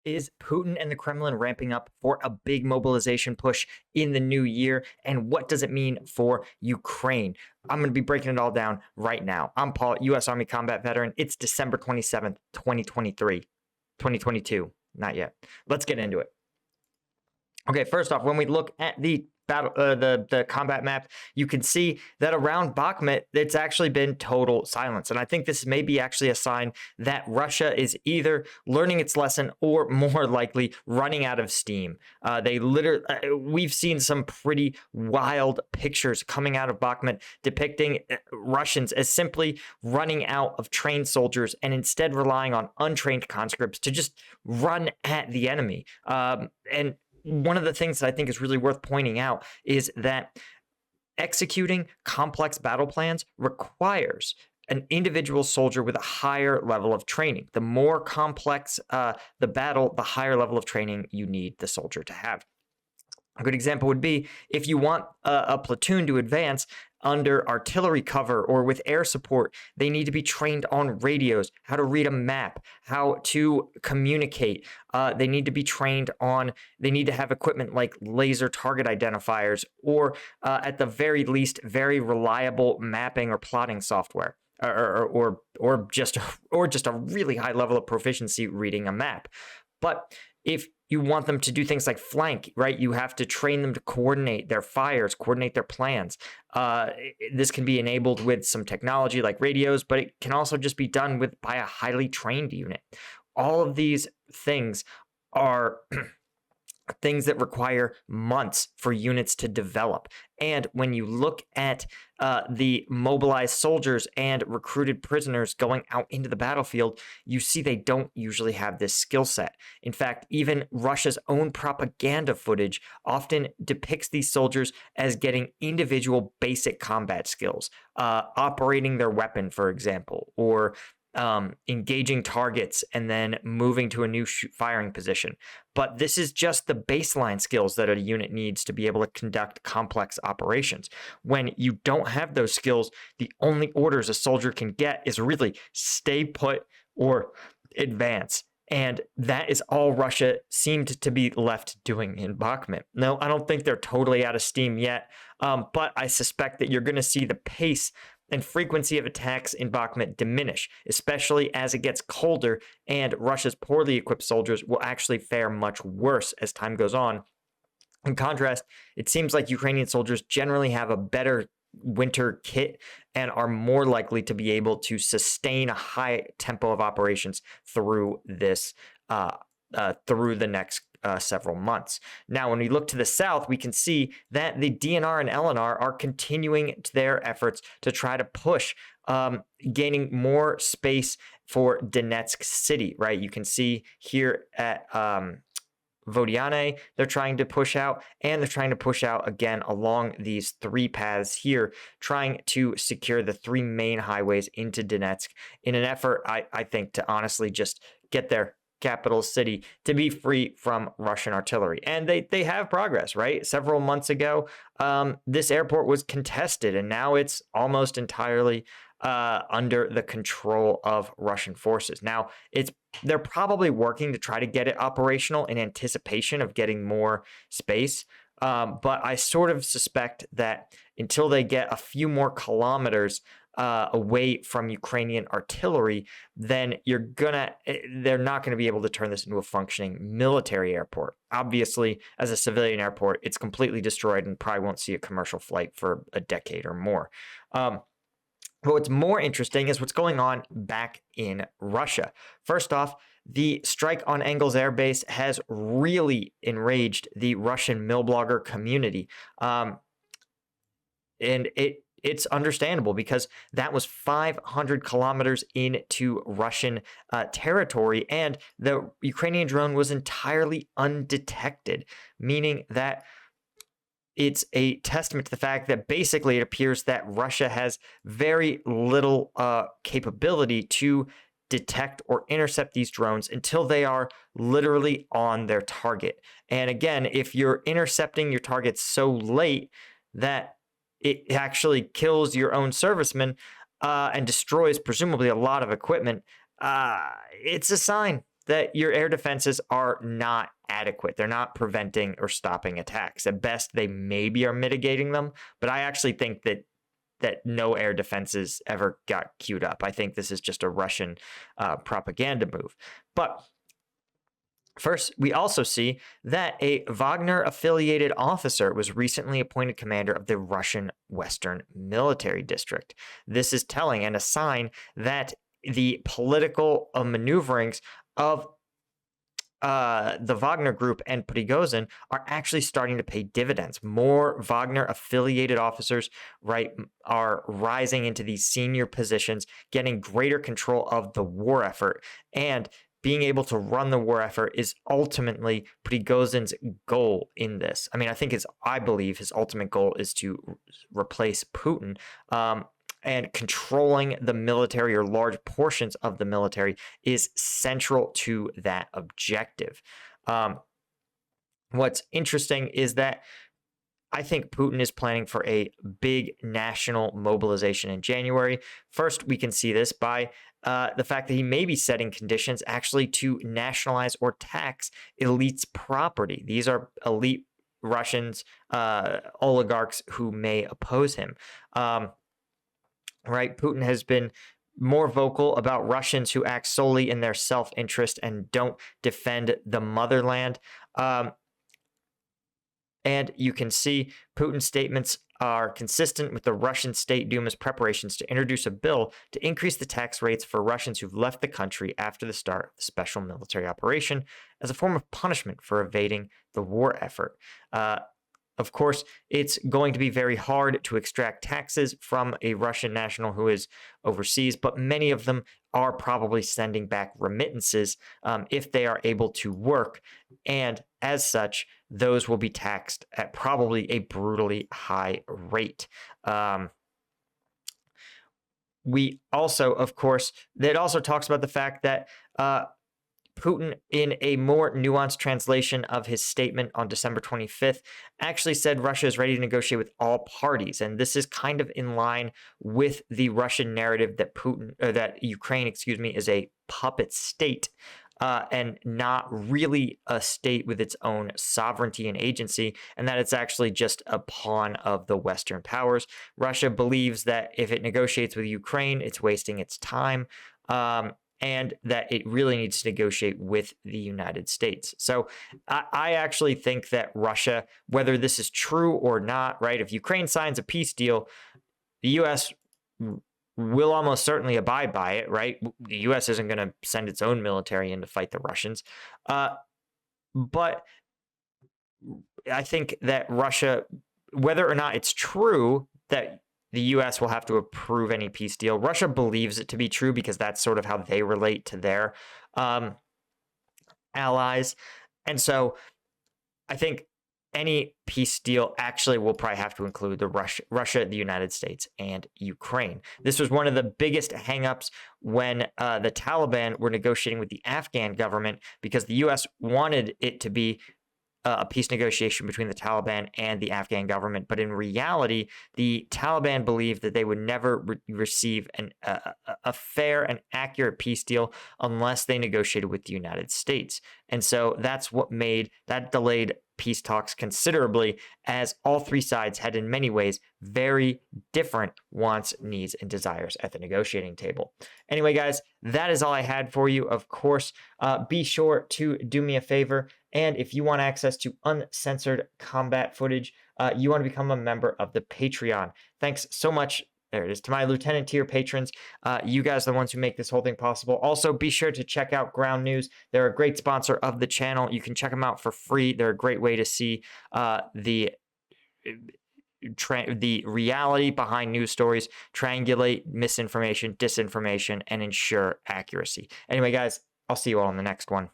Is Putin and the Kremlin ramping up for a big mobilization push in the new year? And what does it mean for Ukraine? I'm going to be breaking it all down right now. I'm Paul, U.S. Army combat veteran. It's December 27th, 2023, 2022. Not yet. Let's get into it. Okay, first off, when we look at the the combat map, you can see that around Bakhmut, it's actually been total silence. And I think this may be actually a sign that Russia is either learning its lesson or more likely running out of steam. We've seen some pretty wild pictures coming out of Bakhmut depicting Russians as simply running out of trained soldiers and instead relying on untrained conscripts to just run at the enemy. And one of the things that I think is really worth pointing out is that executing complex battle plans requires an individual soldier with a higher level of training. The more complex the battle, the higher level of training you need the soldier to have. A good example would be if you want a platoon to advance under artillery cover or with air support, they need to be trained on radios, how to read a map, how to communicate. They need to be trained on, they need to have equipment like laser target identifiers or at the very least, very reliable mapping or plotting software. Or just a really high level of proficiency reading a map. But if you want them to do things like flank, right? You have to train them to coordinate their fires, coordinate their plans. This can be enabled with some technology like radios, but it can also just be done by a highly trained unit. All of these things are things that require months for units to develop. And when you look at the mobilized soldiers and recruited prisoners going out into the battlefield, you see they don't usually have this skill set. In fact, even Russia's own propaganda footage often depicts these soldiers as getting individual basic combat skills, operating their weapon, for example, or engaging targets and then moving to a new firing position. But this is just the baseline skills that a unit needs to be able to conduct complex operations. When you don't have those skills, the only orders a soldier can get is really stay put or advance. And that is all Russia seemed to be left doing in Bakhmut. No, I don't think they're totally out of steam yet, but I suspect that you're going to see the pace and frequency of attacks in Bakhmut diminish, especially as it gets colder and Russia's poorly equipped soldiers will actually fare much worse as time goes on. In contrast, it seems like Ukrainian soldiers generally have a better winter kit and are more likely to be able to sustain a high tempo of operations through this through the next several months. Now, when we look to the south, we can see that the DNR and LNR are continuing their efforts to try to push, gaining more space for Donetsk city, right? You can see here at Vodiane, they're trying to push out, and they're trying to push out again along these three paths here, trying to secure the three main highways into Donetsk in an effort, I think, to honestly just get their capital city to be free from Russian artillery. And they have progress, right? Several months ago, this airport was contested, and now it's almost entirely under the control of Russian forces. Now, they're probably working to try to get it operational in anticipation of getting more space. But I sort of suspect that until they get a few more kilometers away from Ukrainian artillery, then they're not going to be able to turn this into a functioning military airport. Obviously, as a civilian airport, it's completely destroyed and probably won't see a commercial flight for a decade or more. But what's more interesting is what's going on back in Russia. First off, the strike on Engels Air Base has really enraged the Russian mill blogger community. And it's understandable because that was 500 kilometers into Russian territory, and the Ukrainian drone was entirely undetected, meaning that it's a testament to the fact that basically it appears that Russia has very little capability to detect or intercept these drones until they are literally on their target. And again, if you're intercepting your targets so late that it actually kills your own servicemen and destroys presumably a lot of equipment, it's a sign. that your air defenses are not adequate. They're not preventing or stopping attacks. At best, they maybe are mitigating them, but I actually think that no air defenses ever got queued up. I think this is just a Russian propaganda move. But first, we also see that a Wagner-affiliated officer was recently appointed commander of the Russian Western Military District. This is telling and a sign that the political maneuverings of the Wagner Group and Prigozhin are actually starting to pay dividends. More Wagner-affiliated officers, right, are rising into these senior positions, getting greater control of the war effort, and being able to run the war effort is ultimately Prigozhin's goal in this. I mean, I believe his ultimate goal is to replace Putin. And controlling the military or large portions of the military is central to that objective. What's interesting is that I think Putin is planning for a big national mobilization in January. First, we can see this by the fact that he may be setting conditions actually to nationalize or tax elites' property. These are elite Russians, oligarchs who may oppose him. Right, Putin has been more vocal about Russians who act solely in their self-interest and don't defend the motherland. And you can see Putin's statements are consistent with the Russian State Duma's preparations to introduce a bill to increase the tax rates for Russians who've left the country after the start of the special military operation as a form of punishment for evading the war effort. Of course, it's going to be very hard to extract taxes from a Russian national who is overseas, but many of them are probably sending back remittances if they are able to work. And as such, those will be taxed at probably a brutally high rate. We also, of course, it also talks about the fact that Putin, in a more nuanced translation of his statement on December 25th, actually said Russia is ready to negotiate with all parties. And this is kind of in line with the Russian narrative that Ukraine, is a puppet state and not really a state with its own sovereignty and agency, and that it's actually just a pawn of the Western powers. Russia believes that if it negotiates with Ukraine, it's wasting its time. And that it really needs to negotiate with the United States. So I actually think that Russia, whether this is true or not, right, if Ukraine signs a peace deal, the U.S. will almost certainly abide by it, right? The U.S. isn't going to send its own military in to fight the Russians. But I think that Russia, whether or not it's true that the U.S. will have to approve any peace deal, Russia believes it to be true because that's sort of how they relate to their allies. And so I think any peace deal actually will probably have to include the Russia, the United States, and Ukraine. This was one of the biggest hangups when the Taliban were negotiating with the Afghan government because the U.S. wanted it to be a peace negotiation between the Taliban and the Afghan government. But in reality, the Taliban believed that they would never receive a fair and accurate peace deal unless they negotiated with the United States. And so that's what delayed peace talks considerably, as all three sides had in many ways very different wants, needs, and desires at the negotiating table. Anyway, guys, that is all I had for you. Of course, be sure to do me a favor, and if you want access to uncensored combat footage, you want to become a member of the Patreon. Thanks so much. There it is. To my lieutenant tier patrons, you guys are the ones who make this whole thing possible. Also, be sure to check out Ground News. They're a great sponsor of the channel. You can check them out for free. They're a great way to see the reality behind news stories, triangulate misinformation, disinformation, and ensure accuracy. Anyway, guys, I'll see you all in the next one.